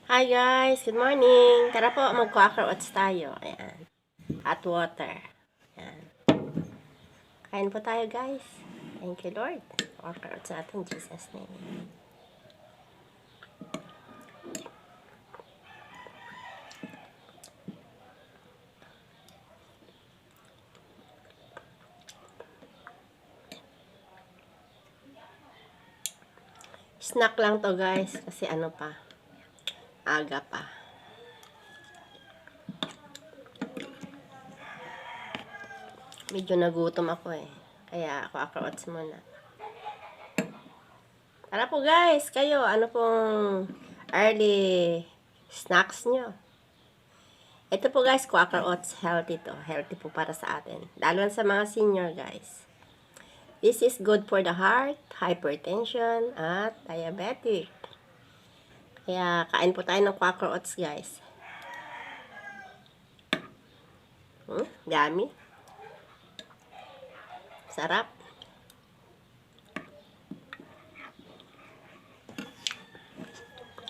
Hi guys, good morning. Tara po, mag-quaker oats tayo. Ayan. Hot water. Ayan. Kain po tayo guys. Thank you Lord. Quaker oats natin, in Jesus name. Snack lang to guys, kasi ano pa, aga pa. Medyo nagutom ako eh. Kaya quaker oats muna. Tara po guys, kayo, ano pong early snacks nyo? Ito po guys, quaker oats, healthy to. Healthy po para sa atin. Lalo na sa mga senior guys. This is good for the heart, hypertension, at diabetic. Kaya kain po tayo ng quaker oats guys. Yummy. Sarap.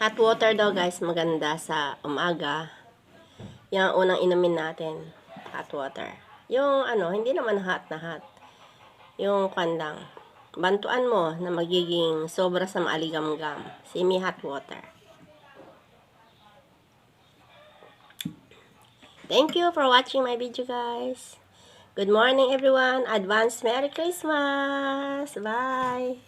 Hot water daw guys, maganda sa umaga. Yung unang inumin natin, hot water. Yung ano, hindi naman hot na hot. Yung kandang. Bantuan mo na magiging sobra sa maaligamgam. Semi-hot water. Thank you for watching my video guys. Good morning everyone. Advance Merry Christmas. Bye.